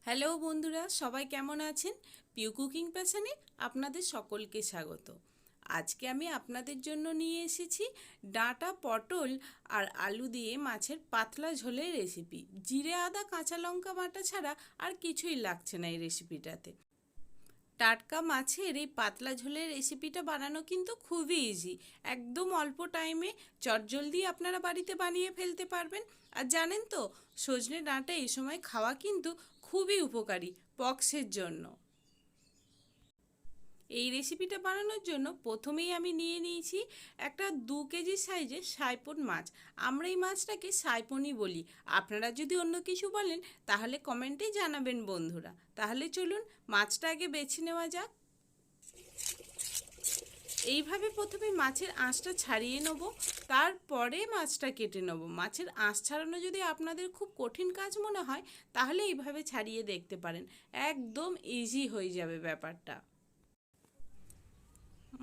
Hello বন্ধুরা, সবাই কেমন আছেন? পিউ কুকিং প্যাশনে আপনাদের সকলকে স্বাগত। আজকে আমি আপনাদের জন্য নিয়ে এসেছি ডাঁটা, পটল আর আলু দিয়ে মাছের পাতলা ঝোলের রেসিপি। জিরে, আদা, কাঁচা লঙ্কা বাটা ছাড়া আর কিছুই লাগছে না এই রেসিপিটাতে। টাটকা মাছের এই পাতলা ঝোলের রেসিপিটা বানানো কিন্তু খুবই ইজি। একদম অল্প টাইমে চটজলদি আপনারা বাড়িতে বানিয়ে ফেলতে পারবেন। আর জানেন তো, সজনে ডাঁটা এই সময় খাওয়া কিন্তু খুবই উপকারী পক্সের জন্য। এই রেসিপিটা বানানোর জন্য প্রথমেই আমি নিয়ে নিয়েছি একটা 2 কেজি সাইজের সাইপন মাছ। আমরা এই মাছটাকে সাইপনই বলি। আপনারা যদি অন্য কিছু বলেন তাহলে কমেন্টে জানাবেন বন্ধুরা। তাহলে চলুন মাছটা আগে বেছে নেওয়া যাক। এইভাবে প্রথমে মাছের আঁশটা ছাড়িয়ে নেব, তারপরে মাছটা কেটে নেব। মাছের আঁশ ছাড়ানো যদি আপনাদের খুব কঠিন কাজ মনে হয় তাহলে এইভাবে ছাড়িয়ে দেখতে পারেন, একদম ইজি হয়ে যাবে ব্যাপারটা।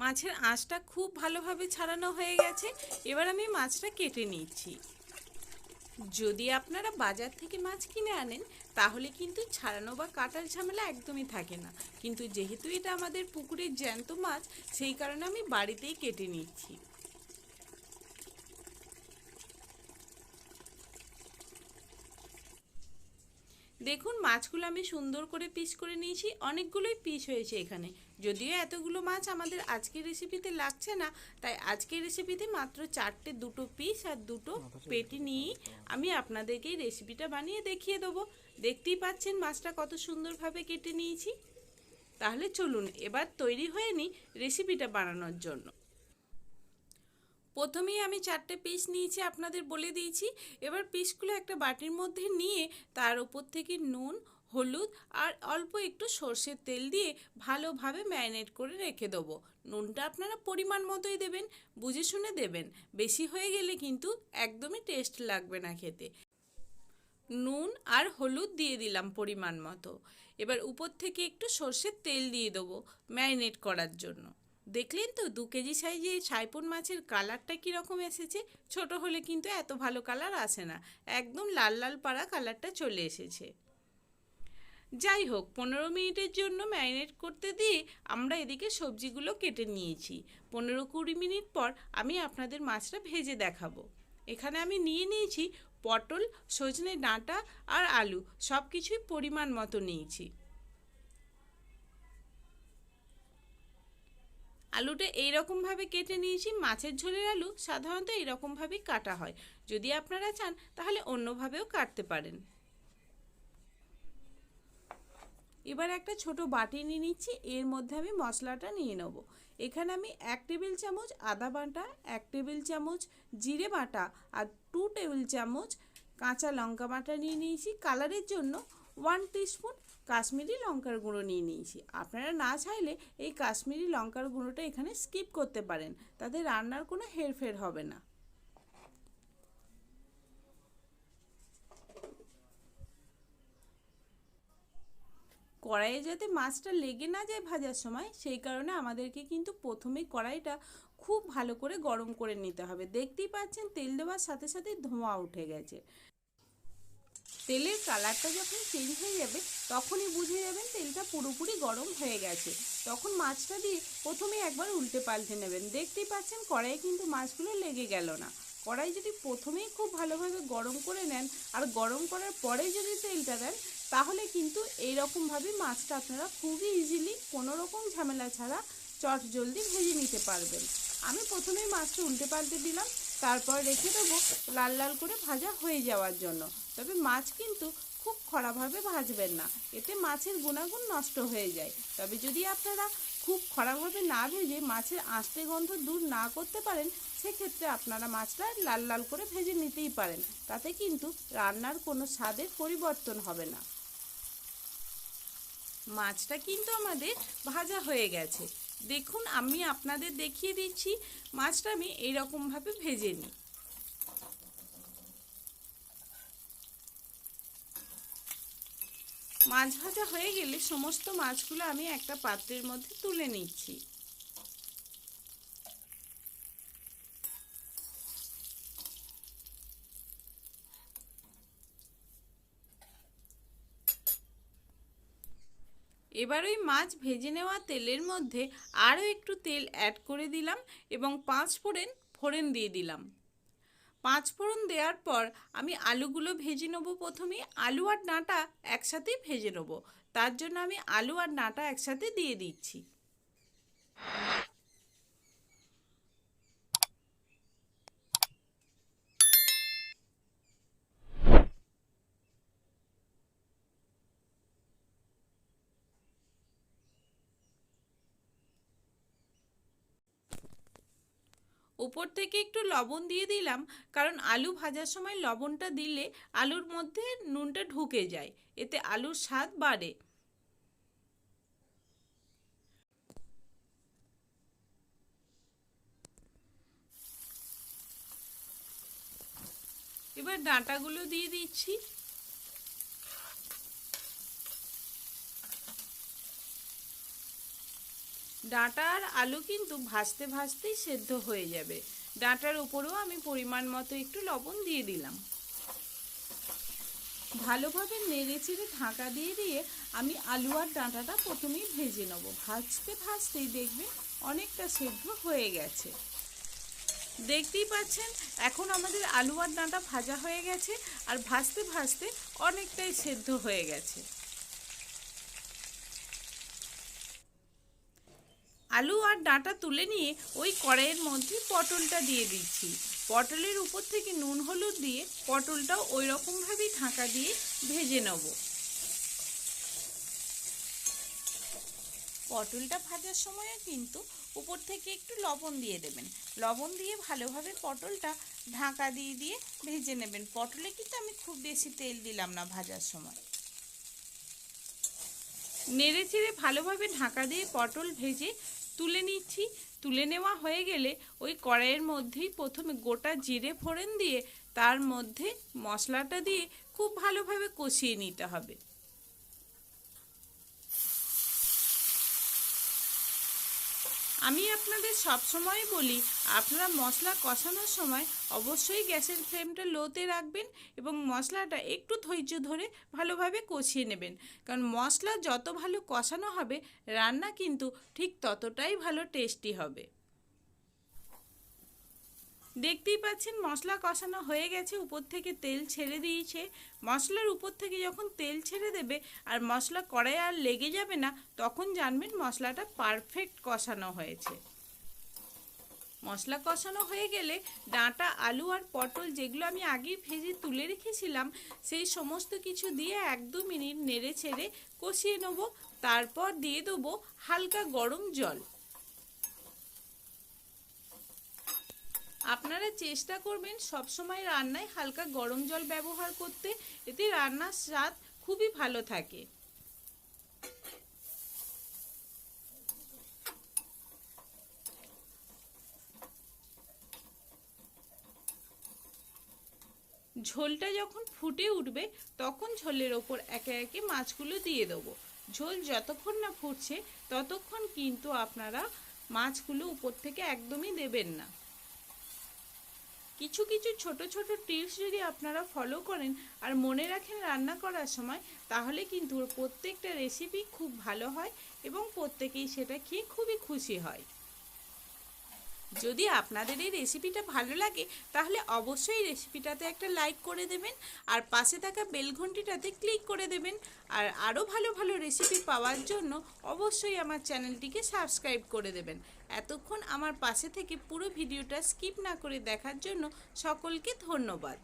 মাছের আঁশটা খুব ভালোভাবে ছাড়ানো হয়ে গেছে। এবার আমি মাছটা কেটে নিচ্ছি। যদি আপনারা বাজার থেকে মাছ কিনে আনেন তাহলে কিন্তু ছাড়ানো বা কাটার ঝামেলা একদমই থাকে না, কিন্তু যেহেতু এটা আমাদের পুকুরের জ্যান্ত মাছ সেই কারণে আমি বাড়িতেই কেটে নিচ্ছি। দেখুন, মাছগুলো আমি সুন্দর করে পিস করে নিয়েছি। অনেকগুলোই পিস হয়েছে এখানে। যদিও এতগুলো মাছ আমাদের আজকের রেসিপিতে লাগছে না, তাই আজকের রেসিপিতে মাত্র 4টে 2টো পিস আর 2টো পেটি নিয়েই আমি আপনাদেরকে এই রেসিপিটা বানিয়ে দেখিয়ে দেবো। দেখতেই পাচ্ছেন মাছটা কত সুন্দরভাবে কেটে নিয়েছি। তাহলে চলুন এবার তৈরি হয়ে নিই রেসিপিটা বানানোর জন্য। প্রথমেই আমি 4টে পিস নিয়েছি, আপনাদের বলে দিয়েছি। এবার পিসগুলো একটা বাটির মধ্যে নিয়ে তার উপর থেকে নুন, হলুদ আর অল্প একটু সর্ষের তেল দিয়ে ভালোভাবে ম্যারিনেট করে রেখে দেবো। নুনটা আপনারা পরিমাণ মতোই দেবেন, বুঝে শুনে দেবেন। বেশি হয়ে গেলে কিন্তু একদমই টেস্ট লাগবে না খেতে। নুন আর হলুদ দিয়ে দিলাম পরিমাণ মতো। এবার উপর থেকে একটু সর্ষের তেল দিয়ে দেবো ম্যারিনেট করার জন্য। দেখলেন তো 2 কেজি সাইজে সাইপন মাছের কালারটা কীরকম এসেছে। ছোট হলে কিন্তু এত ভালো কালার আসে না, একদম লাল লাল পাড়া কালারটা চলে এসেছে। যাই হোক, 15 মিনিটের জন্য ম্যারিনেট করতে দিয়ে আমরা এদিকে সবজিগুলো কেটে নিয়েছি। 15-20 মিনিট পর আমি আপনাদের মাছটা ভেজে দেখাবো। এখানে আমি নিয়ে নিয়েছি পটল, সজনে ডাঁটা আর আলু, সব কিছুই পরিমাণ মতো নিয়েছি। আলুটা এইরকমভাবে কেটে নিয়েছি। মাছের ঝোলের আলু সাধারণত এইরকমভাবেই কাটা হয়। যদি আপনারা চান তাহলে অন্যভাবেও কাটতে পারেন। এবার একটা ছোট বাটি নিয়ে নিচ্ছি, এর মধ্যে আমি মশলাটা নিয়ে নেব। এখানে আমি 1 টেবিল চামচ আদা বাটা, 1 টেবিল চামচ জিরে বাটা আর 2 টেবিল চামচ কাঁচা লঙ্কা বাটা নিয়ে নিয়েছি। কালারের জন্য 1 টিস্পুন কাশ্মীরি লঙ্কার গুঁড়ো নিয়ে নিয়েছি। আপনারা না চাইলে এই কাশ্মীরি লঙ্কার গুঁড়োটা এখানে স্কিপ করতে পারেন, তাতে রান্নার কোনো হেরফের হবে না। কড়াইয়ে যাতে মাছটা লেগে না যায় ভাজার সময়, সেই কারণে আমাদেরকে কিন্তু প্রথমেই কড়াইটা খুব ভালো করে গরম করে নিতে হবে। দেখতেই পাচ্ছেন তেল দেওয়ার সাথে সাথে ধোঁয়া উঠে গেছে। তেলের কালারটা যখন চেঞ্জ হয়ে যাবে তখনই বুঝে যাবেন তেলটা পুরোপুরি গরম হয়ে গেছে। তখন মাছটা দিয়ে প্রথমেই একবার উল্টে পাল্টে নেবেন। দেখতেই পাচ্ছেন কড়াইয়ে কিন্তু মাছগুলো লেগে গেল না। কড়াই যদি প্রথমেই খুব ভালোভাবে গরম করে নেন আর গরম করার পরে যদি তেলটা দেন তাহলে কিন্তু এইরকমভাবে মাছটা আপনারা খুবই ইজিলি কোনো রকম ঝামেলা ছাড়া চট জলদি ভেজে নিতে পারবেন। আমি প্রথমেই মাছটা উল্টে পাল্টে দিলাম, তারপর রেখে দেবো লাল লাল করে ভাজা হয়ে যাওয়ার জন্য। তবে মাছ কিন্তু খুব খরাভাবে ভাজবেন না, এতে মাছের গুণাগুণ নষ্ট হয়ে যায়। তবে যদি আপনারা খুব খরাভাবে না ভেজে মাছের আঁশটে গন্ধ দূর না করতে পারেন সেক্ষেত্রে আপনারা মাছটা লাল লাল করে ভেজে নিতেই পারেন, তাতে কিন্তু রান্নার কোনো স্বাদের পরিবর্তন হবে না। মাছটা কিন্তু আমাদের ভাজা হয়ে গেছে। দেখুন, আমি আপনাদের দেখিয়ে দিচ্ছি মাছটা আমি এইরকমভাবে ভেজে নিই। মাছ ভাজা হয়ে গেলে সমস্ত মাছগুলো আমি একটা পাত্রের মধ্যে তুলে নিচ্ছি। এবার ওই মাছ ভেজে নেওয়া তেলের মধ্যে আরও একটু তেল অ্যাড করে দিলাম এবং 5 ফোড়ন দিয়ে দিলাম। 5 ফোড়ন দেওয়ার পর আমি আলুগুলো ভেজে নেবো। প্রথমে আলু আর ডাঁটা একসাথেই ভেজে নেবো, তার জন্য আমি আলু আর ডাঁটা একসাথে দিয়ে দিচ্ছি। উপর থেকে একটু লবণ দিয়ে দিলাম, কারণ আলু ভাজার সময় লবণটা দিলে আলুর মধ্যে নুনটা ঢুকে যায়, এতে আলুর স্বাদ বাড়ে। এবার ডাঁটাগুলো দিয়ে দিচ্ছি। ডাঁটা আর আলু কিন্তু ভাজতে ভাজতেই সেদ্ধ হয়ে যাবে। ডাঁটার উপরেও আমি পরিমাণ মতো একটু লবণ দিয়ে দিলাম। ভালোভাবে নেড়ে চেড়ে ঢাকা দিয়ে দিয়ে আমি আলু আর ডাঁটাটা প্রথমেই ভেজে নেব। ভাজতে ভাজতেই দেখবেন অনেকটা সেদ্ধ হয়ে গেছে। দেখতেই পাচ্ছেন এখন আমাদের আলু আর ডাঁটা ভাজা হয়ে গেছে আর ভাজতে ভাজতে অনেকটাই সেদ্ধ হয়ে গেছে। আলু আর ডাঁটা তুলে নিয়ে ওই কড়াইয়ের মধ্যে পটলটা দিয়ে দিচ্ছি। পটলের উপর থেকে নুন হলুদ দিয়ে পটলটাও ওই রকমভাবেই ঢাকা দিয়ে ভেজে নেব। পটলটা ভাজার সময় কিন্তু উপর থেকে একটু লবণ দিয়ে দেবেন। লবণ দিয়ে ভালোভাবে পটলটা ঢাকা দিয়ে দিয়ে ভেজে নেবেন। পটলে কিন্তু আমি খুব বেশি তেল দিলাম না ভাজার সময়। নেড়ে চেড়ে ভালোভাবে ঢাকা দিয়ে পটল ভেজে তুলে নিচ্ছি। তুলে নেওয়া হয়ে গেলে ওই কড়াইয়ের মধ্যেই প্রথমে গোটা জিরে ফোড়ন দিয়ে তার মধ্যে মশলাটা দিয়ে খুব ভালোভাবে কষিয়ে নিতে হবে। আমি আপনাদের সবসময় বলি, আপনারা মশলা কষানোর সময় অবশ্যই গ্যাসের ফ্লেমটা লোতে রাখবেন এবং মশলাটা একটু ধৈর্য ধরে ভালোভাবে কষিয়ে নেবেন। কারণ মশলা যত ভালো কষানো হবে রান্না কিন্তু ঠিক ততটাই ভালো টেস্টি হবে। দেখতেই পাচ্ছেন মশলা কষানো হয়ে গেছে, উপর থেকে তেল ছেড়ে দিয়েছে। মশলার উপর থেকে যখন তেল ছেড়ে দেবে আর মশলা কড়াইয়ে আর লেগে যাবে না, তখন জানবেন মশলাটা পারফেক্ট কষানো হয়েছে। মশলা কষানো হয়ে গেলে ডাঁটা আলু আর পটল যেগুলো আমি আগে ভেজে তুলে রেখেছিলাম সেই সমস্ত কিছু দিয়ে 1-2 মিনিট নেড়ে ছেড়ে কষিয়ে নেব। তারপর দিয়ে দেবো হালকা গরম জল। আপনারা চেষ্টা করবেন সবসময় রান্নায় হালকা গরম জল ব্যবহার করতে, এতে রান্নার স্বাদ খুবই ভালো থাকে। ঝোলটা যখন ফুটে উঠবে তখন ঝোলের ওপর একে একে মাছগুলো দিয়ে দেবো। ঝোল যতক্ষণ না ফুটছে ততক্ষণ কিন্তু আপনারা মাছগুলো উপর থেকে একদমই দেবেন না। কিছু কিছু ছোট ছোট টিপস যদি আপনারা ফলো করেন আর মনে রাখেন রান্না করার সময়, তাহলে কিন্তু প্রত্যেকটা রেসিপি খুব ভালো হয় এবং প্রত্যেকেই সেটা খেয়ে খুবই খুশি হয়। যদি আপনাদের এই রেসিপিটা ভালো লাগে তাহলে অবশ্যই রেসিপিটাতে একটা লাইক করে দেবেন আর পাশে থাকা বেল ঘন্টিটাতে ক্লিক করে দেবেন। আর আরও ভালো ভালো রেসিপি পাওয়ার জন্য অবশ্যই আমার চ্যানেলটিকে সাবস্ক্রাইব করে দেবেন। এতক্ষণ আমার পাশে থেকে পুরো ভিডিওটা স্কিপ না করে দেখার জন্য সকলকে ধন্যবাদ।